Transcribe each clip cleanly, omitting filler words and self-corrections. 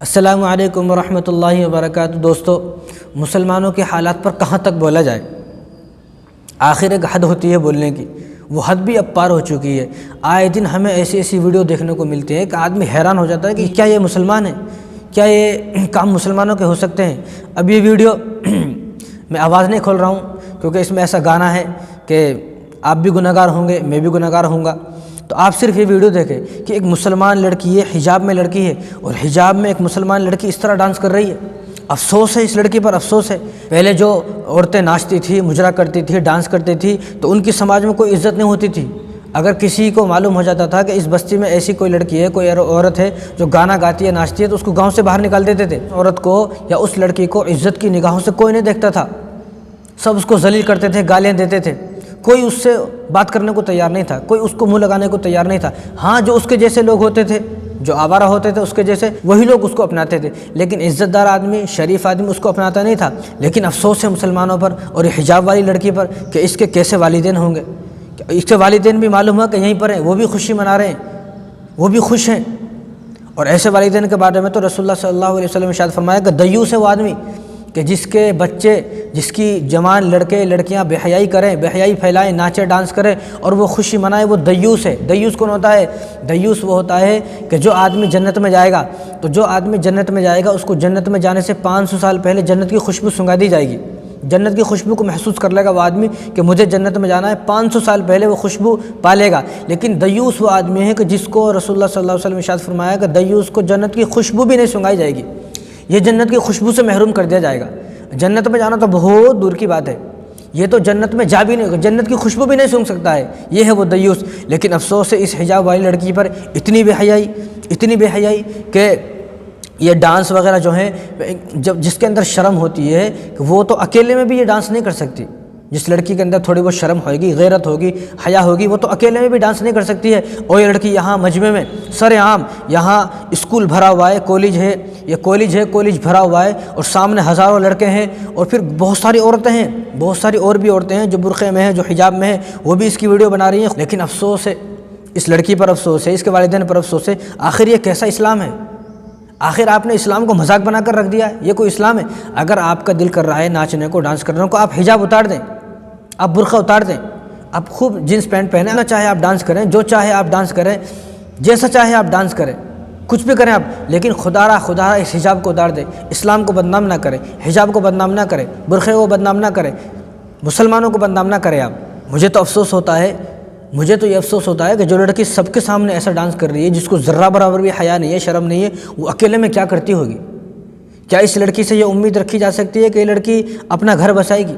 السلام علیکم ورحمۃ اللہ وبرکاتہ۔ دوستو، مسلمانوں کے حالات پر کہاں تک بولا جائے؟ آخر ایک حد ہوتی ہے بولنے کی، وہ حد بھی اب پار ہو چکی ہے۔ آئے دن ہمیں ایسی ویڈیو دیکھنے کو ملتی ہے کہ آدمی حیران ہو جاتا ہے کہ کیا یہ مسلمان ہیں؟ کیا یہ کام مسلمانوں کے ہو سکتے ہیں؟ اب یہ ویڈیو میں آواز نہیں کھول رہا ہوں کیونکہ اس میں ایسا گانا ہے کہ آپ بھی گناہ گار ہوں گے، میں بھی گناہ گار ہوں گا۔ تو آپ صرف یہ ویڈیو دیکھیں کہ ایک مسلمان لڑکی ہے، حجاب میں لڑکی ہے، اور حجاب میں ایک مسلمان لڑکی اس طرح ڈانس کر رہی ہے۔ افسوس ہے اس لڑکی پر، افسوس ہے۔ پہلے جو عورتیں ناچتی تھی، مجرا کرتی تھی، ڈانس کرتی تھی تو ان کی سماج میں کوئی عزت نہیں ہوتی تھی۔ اگر کسی کو معلوم ہو جاتا تھا کہ اس بستی میں ایسی کوئی لڑکی ہے، کوئی عورت ہے جو گانا گاتی ہے، ناچتی ہے، تو اس کو گاؤں سے باہر نکال دیتے تھے۔ عورت کو یا اس لڑکی کو عزت کی نگاہوں سے کوئی نہیں دیکھتا تھا، سب اس کو ذلیل کرتے تھے، گالیاں دیتے تھے، کوئی اس سے بات کرنے کو تیار نہیں تھا، کوئی اس کو منہ لگانے کو تیار نہیں تھا۔ ہاں، جو اس کے جیسے لوگ ہوتے تھے، جو آوارہ ہوتے تھے اس کے جیسے، وہی لوگ اس کو اپناتے تھے، لیکن عزت دار آدمی، شریف آدمی اس کو اپناتا نہیں تھا۔ لیکن افسوس ہے مسلمانوں پر اور یہ حجاب والی لڑکی پر کہ اس کے کیسے والدین ہوں گے۔ اس کے والدین بھی معلوم ہوا کہ یہیں پر ہیں، وہ بھی خوشی منا رہے ہیں، وہ بھی خوش ہیں۔ اور ایسے والدین کے بارے میں تو رسول اللہ صلی اللہ علیہ وسلم نے ارشاد فرمایا کہ دیوس ہے وہ آدمی کہ جس کے بچے، جس کی جوان لڑکے لڑکیاں بے حیائی کریں، بے حیائی پھیلائیں، ناچے ڈانس کریں اور وہ خوشی منائے، وہ دیوس ہے۔ دیوس کون ہوتا ہے؟ دیوس وہ ہوتا ہے کہ جو آدمی جنت میں جائے گا، تو جو آدمی جنت میں جائے گا اس کو جنت میں جانے سے 500 سال پہلے جنت کی خوشبو سنگا دی جائے گی۔ جنت کی خوشبو کو محسوس کر لے گا وہ آدمی کہ مجھے جنت میں جانا ہے، 500 سال پہلے وہ خوشبو پالے گا۔ لیکن دیوس وہ آدمی ہے کہ جس کو رسول اللہ صلی اللہ علیہ وسلم نے ارشاد فرمایا کہ دیوس کو جنت کی خوشبو بھی نہیں سنگائی جائے گی، یہ جنت کی خوشبو سے محروم کر دیا جائے گا۔ جنت میں جانا تو بہت دور کی بات ہے، یہ تو جنت میں جا بھی نہیں، جنت کی خوشبو بھی نہیں سونگھ سکتا ہے، یہ ہے وہ دیوس۔ لیکن افسوس ہے اس حجاب والی لڑکی پر اتنی بے حیائی کہ یہ ڈانس وغیرہ جو ہیں، جس کے اندر شرم ہوتی ہے کہ وہ تو اکیلے میں بھی یہ ڈانس نہیں کر سکتی۔ جس لڑکی کے اندر تھوڑی بہت شرم ہوگی، غیرت ہوگی، حیا ہوگی، وہ تو اکیلے میں بھی ڈانس نہیں کر سکتی ہے۔ اور یہ لڑکی یہاں مجمع میں سر عام، یہاں اسکول بھرا ہوا ہے، کالج ہے، یہ کالج بھرا ہوا ہے، اور سامنے ہزاروں لڑکے ہیں، اور پھر بہت ساری عورتیں ہیں، بہت ساری اور بھی عورتیں ہیں جو برقعے میں ہیں، جو حجاب میں ہیں، وہ بھی اس کی ویڈیو بنا رہی ہیں۔ لیکن افسوس ہے اس لڑکی پر، افسوس ہے اس کے والدین پر، افسوس ہے۔ آخر یہ کیسا اسلام ہے؟ آخر آپ نے اسلام کو مذاق بنا کر رکھ دیا ہے، یہ کوئی اسلام ہے؟ اگر آپ کا دل کر رہا ہے ناچنے کو، ڈانس کرنے کو، آپ حجاب اتار دیں، آپ برقع اتار دیں، آپ خوب جینس پینٹ پہنیں، نہ چاہے آپ ڈانس کریں، جو چاہے آپ ڈانس کریں، جیسا چاہے آپ ڈانس کریں، کچھ بھی کریں آپ، لیکن خدا را اس حجاب کو اتار دیں، اسلام کو بدنام نہ کریں، حجاب کو بدنام نہ کریں، برقعے کو بدنام نہ کریں، مسلمانوں کو بدنام نہ کریں آپ۔ مجھے تو یہ افسوس ہوتا ہے کہ جو لڑکی سب کے سامنے ایسا ڈانس کر رہی ہے، جس کو ذرہ برابر بھی حیا نہیں ہے، شرم نہیں ہے، وہ اکیلے میں کیا کرتی ہوگی؟ کیا اس لڑکی سے یہ امید رکھی جا سکتی ہے کہ یہ لڑکی اپنا گھر بسائے گی،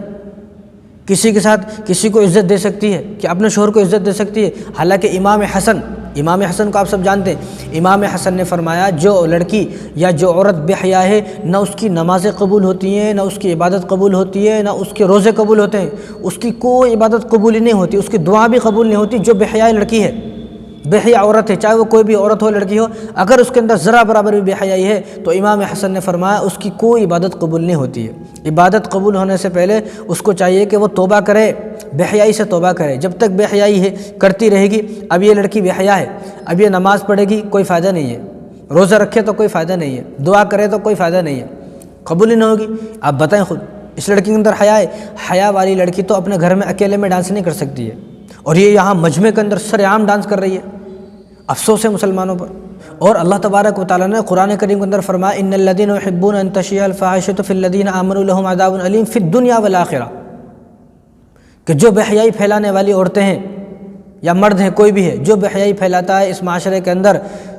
کسی کے ساتھ کسی کو عزت دے سکتی ہے، کہ اپنے شوہر کو عزت دے سکتی ہے؟ حالانکہ امام حسن کو آپ سب جانتے ہیں، امام حسن نے فرمایا جو لڑکی یا جو عورت بے حیا ہے، نہ اس کی نمازیں قبول ہوتی ہیں، نہ اس کی عبادت قبول ہوتی ہے، نہ اس کے روزے قبول ہوتے ہیں، اس کی کوئی عبادت قبول ہی نہیں ہوتی، اس کی دعا بھی قبول نہیں ہوتی۔ جو بے حیا لڑکی ہے، بے حیا عورت ہے، چاہے وہ کوئی بھی عورت ہو، لڑکی ہو، اگر اس کے اندر ذرا برابر بھی بے حیائی ہے تو امام حسن نے فرمایا اس کی کوئی عبادت قبول نہیں ہوتی ہے۔ عبادت قبول ہونے سے پہلے اس کو چاہیے کہ وہ توبہ کرے، بے حیائی سے توبہ کرے۔ جب تک بے حیائی ہے کرتی رہے گی، اب یہ لڑکی بے حیا ہے، اب یہ نماز پڑھے گی کوئی فائدہ نہیں ہے، روزہ رکھے تو کوئی فائدہ نہیں ہے، دعا کرے تو کوئی فائدہ نہیں ہے، قبول ہی نہیں ہوگی۔ آپ بتائیں خود، اس لڑکی کے اندر حیا ہے؟ حیا والی لڑکی تو اپنے گھر میں اکیلے میں ڈانس نہیں کر سکتی ہے، اور یہ یہاں مجمع کے اندر سر عام ڈانس کر رہی ہے۔ افسوس ہے مسلمانوں پر۔ اور اللہ تبارک و تعالیٰ نے قرآن کریم کے اندر فرمایا ان الذین یحبون ان تشیع الفاحشۃ فی الذین آمنوا لهم عذاب علیم فی الدنیا والآخرہ، کہ جو بے حیائی پھیلانے والی عورتیں ہیں یا مرد ہیں، کوئی بھی ہے جو بے حیائی پھیلاتا ہے اس معاشرے کے اندر،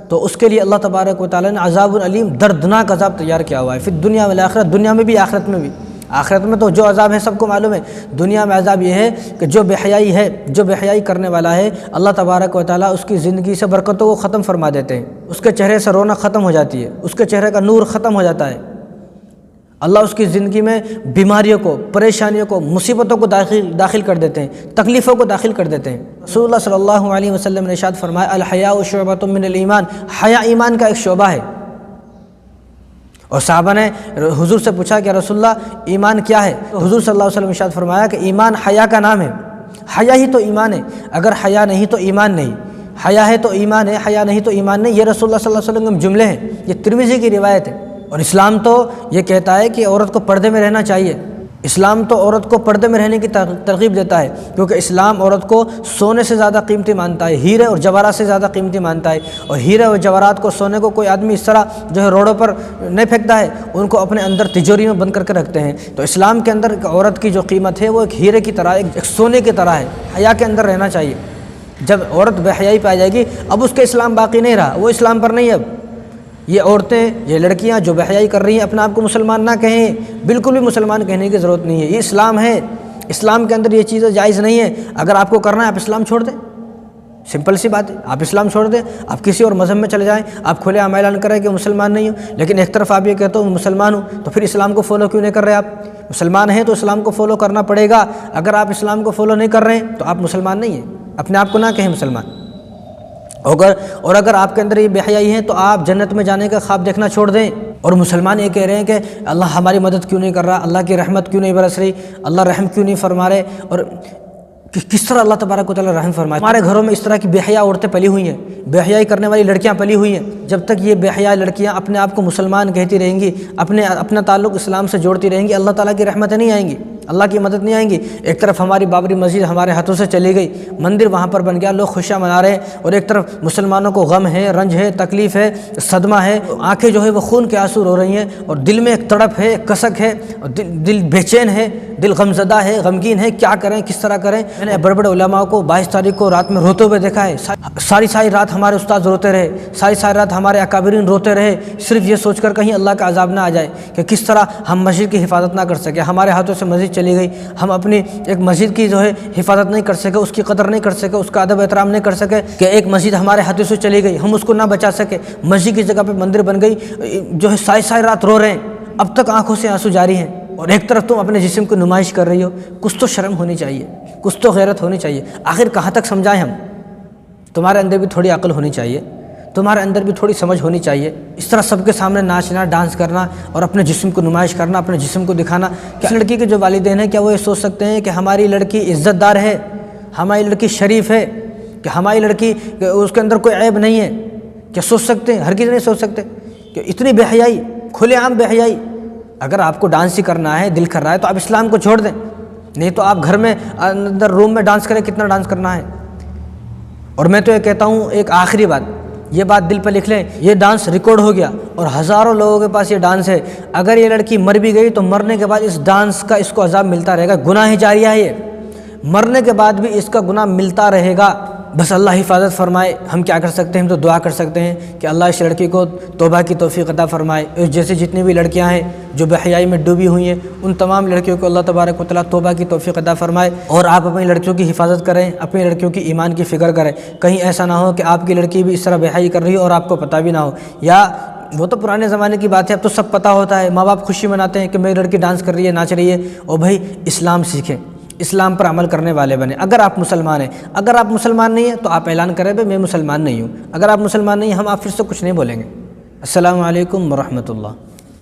تو اس کے لیے اللہ تبارک و تعالیٰ نے عذاب علیم، دردناک عذاب تیار کیا ہوا ہے، فی الدنیا والآخرہ، دنیا میں بھی آخرت میں بھی۔ آخرت میں تو جو عذاب ہے سب کو معلوم ہے، دنیا میں عذاب یہ ہے کہ جو بے حیائی ہے، جو بے حیائی کرنے والا ہے، اللہ تبارک و تعالیٰ اس کی زندگی سے برکتوں کو ختم فرما دیتے ہیں، اس کے چہرے سے رونق ختم ہو جاتی ہے، اس کے چہرے کا نور ختم ہو جاتا ہے، اللہ اس کی زندگی میں بیماریوں کو، پریشانیوں کو، مصیبتوں کو داخل کر دیتے ہیں، تکلیفوں کو داخل کر دیتے ہیں۔ رسول اللہ صلی اللہ علیہ وسلم نے ارشاد فرمایا الحیاء شعبۃ من الایمان، حیا ایمان کا ایک شعبہ ہے۔ اور صحابہ نے حضور سے پوچھا کہ رسول اللہ ایمان کیا ہے؟ تو حضور صلی اللہ علیہ وسلم نے ارشاد فرمایا کہ ایمان حیا کا نام ہے، حیا ہی تو ایمان ہے، اگر حیا نہیں تو ایمان نہیں۔ حیا ہے تو ایمان ہے، حیا نہیں تو ایمان نہیں، یہ رسول اللہ صلی اللہ علیہ وسلم کے جملے ہیں، یہ ترمذی کی روایت ہے۔ اور اسلام تو یہ کہتا ہے کہ عورت کو پردے میں رہنا چاہیے، اسلام تو عورت کو پردے میں رہنے کی ترغیب دیتا ہے، کیونکہ اسلام عورت کو سونے سے زیادہ قیمتی مانتا ہے، ہیرے اور جواہرات سے زیادہ قیمتی مانتا ہے، اور ہیرے اور جواہرات کو، سونے کو کوئی آدمی اس طرح جو ہے روڈوں پر نہیں پھینکتا ہے، ان کو اپنے اندر تجوری میں بند کر کے رکھتے ہیں۔ تو اسلام کے اندر ایک عورت کی جو قیمت ہے وہ ایک ہیرے کی طرح، ایک سونے کی طرح ہے، حیا کے اندر رہنا چاہیے۔ جب عورت بے حیائی پائی جائے گی، اب اس کے اسلام باقی نہیں رہا، وہ اسلام پر نہیں ہے۔ اب یہ عورتیں، یہ لڑکیاں جو بے حیائی کر رہی ہیں، اپنے آپ کو مسلمان نہ کہیں، بالکل بھی مسلمان کہنے کی ضرورت نہیں ہے، یہ اسلام ہے، اسلام کے اندر یہ چیزیں جائز نہیں ہیں۔ اگر آپ کو کرنا ہے آپ اسلام چھوڑ دیں، سمپل سی بات ہے، آپ اسلام چھوڑ دیں، آپ کسی اور مذہب میں چلے جائیں، آپ کھلے عام اعلان کریں کہ مسلمان نہیں ہوں، لیکن ایک طرف آپ یہ کہتے ہو مسلمان ہوں، تو پھر اسلام کو فالو کیوں نہیں کر رہے؟ آپ مسلمان ہیں تو اسلام کو فالو کرنا پڑے گا، اگر آپ اسلام کو فالو نہیں کر رہے ہیں تو آپ مسلمان نہیں ہیں، اپنے آپ کو نہ کہیں مسلمان۔ اور اگر آپ کے اندر یہ بے حیائی ہے تو آپ جنت میں جانے کا خواب دیکھنا چھوڑ دیں۔ اور مسلمان یہ کہہ رہے ہیں کہ اللہ ہماری مدد کیوں نہیں کر رہا، اللہ کی رحمت کیوں نہیں برس رہی، اللہ رحم کیوں نہیں فرما رہے، اور کس طرح اللہ تبارک و تعالیٰ رحم فرمائے۔ ہمارے گھروں میں اس طرح کی بے حیا عورتیں پلی ہوئی ہیں، بے حیائی کرنے والی لڑکیاں پلی ہوئی ہیں۔ جب تک یہ بے حیا لڑکیاں اپنے آپ کو مسلمان کہتی رہیں گی، اپنا تعلق اسلام سے جوڑتی رہیں گی، اللہ تعالیٰ کی رحمتیں نہیں آئیں گی، اللہ کی مدد نہیں آئیں گی۔ ایک طرف ہماری بابری مسجد ہمارے ہاتھوں سے چلی گئی، مندر وہاں پر بن گیا، لوگ خوشیاں منا رہے ہیں، اور ایک طرف مسلمانوں کو غم ہے، رنج ہے، تکلیف ہے، صدمہ ہے، آنکھیں جو ہے وہ خون کے آنسو رو رہی ہیں، اور دل میں ایک تڑپ ہے، ایک کسک ہے، اور دل بے چین ہے، دل غمزدہ ہے، غمگین ہے، کیا کریں، کس طرح کریں۔ میں نے بڑے بڑے علماء کو 22 تاریخ کو رات میں روتے ہوئے دیکھا ہے، ساری رات ہمارے استاد روتے رہے، ساری رات ہمارے اکابرین روتے رہے، صرف یہ سوچ کر کہیں اللہ کا عذاب نہ آ جائے کہ کس طرح ہم مسجد کی حفاظت نہ کر سکے، ہمارے ہاتھوں سے مسجد چلی گئی، ہم اپنی ایک مسجد کی جو ہے حفاظت نہیں کر سکے، اس کی قدر نہیں کر سکے، اس کا ادب احترام نہیں کر سکے، کہ ایک مسجد ہمارے ہاتھوں سے چلی گئی، ہم اس کو نہ بچا سکے، مسجد کی جگہ پہ مندر بن گئی، جو ہے ساری رات رو رہے ہیں، اب تک آنکھوں سے آنسو جاری ہیں، اور ایک طرف تم اپنے جسم کو نمائش کر رہی ہو۔ کچھ تو شرم ہونی چاہیے، کچھ تو غیرت ہونی چاہیے۔ آخر کہاں تک سمجھائیں ہم؟ تمہارے اندر بھی تھوڑی عقل ہونی چاہیے، تمہارے اندر بھی تھوڑی سمجھ ہونی چاہیے۔ اس طرح سب کے سامنے ناچنا، ڈانس کرنا، اور اپنے جسم کو نمائش کرنا، اپنے جسم کو دکھانا، کیا لڑکی کے جو والدین ہیں کیا وہ یہ سوچ سکتے ہیں کہ ہماری لڑکی عزت دار ہے، ہماری لڑکی شریف ہے، کہ ہماری لڑکی اس کے اندر کوئی عیب نہیں ہے؟ کیا سوچ سکتے ہیں؟ ہرگز نہیں سوچ سکتے کہ اتنی بے حیائی، کھلے عام بے حیائی۔ اگر آپ کو ڈانس ہی کرنا ہے، دل کر رہا ہے، تو آپ اسلام کو چھوڑ دیں، نہیں تو آپ گھر میں اندر روم میں ڈانس کریں، کتنا ڈانس کرنا ہے۔ اور میں تو یہ کہتا ہوں، ایک آخری بات، یہ بات دل پہ لکھ لیں، یہ ڈانس ریکارڈ ہو گیا اور ہزاروں لوگوں کے پاس یہ ڈانس ہے، اگر یہ لڑکی مر بھی گئی تو مرنے کے بعد اس ڈانس کا اس کو عذاب ملتا رہے گا، گناہ جاریہ ہے یہ، مرنے کے بعد بھی اس کا گناہ ملتا رہے گا۔ بس اللہ حفاظت فرمائے۔ ہم کیا کر سکتے ہیں؟ ہم تو دعا کر سکتے ہیں کہ اللہ اس لڑکی کو توبہ کی توفیق عطا فرمائے۔ اس جیسے جتنی بھی لڑکیاں ہیں جو بے حیائی میں ڈوبی ہوئی ہیں، ان تمام لڑکیوں کو اللہ تبارک و تعالیٰ توبہ کی توفیق عطا فرمائے۔ اور آپ اپنی لڑکیوں کی حفاظت کریں، اپنی لڑکیوں کی ایمان کی فکر کریں، کہیں ایسا نہ ہو کہ آپ کی لڑکی بھی اس طرح بے حیائی کر رہی ہو اور آپ کو پتہ بھی نہ ہو، یا وہ تو پرانے زمانے کی بات ہے، اب تو سب پتہ ہوتا ہے، ماں باپ خوشی مناتے ہیں کہ میری لڑکی ڈانس کر رہی ہے، ناچ رہی ہے۔ اور بھائی اسلام سیکھیں، اسلام پر عمل کرنے والے بنیں۔ اگر آپ مسلمان ہیں، اگر آپ مسلمان نہیں ہیں تو آپ اعلان کریں بھائی میں مسلمان نہیں ہوں۔ اگر آپ مسلمان نہیں ہیں، ہم آپ پھر سے کچھ نہیں بولیں گے۔ السلام علیکم ورحمۃ اللہ۔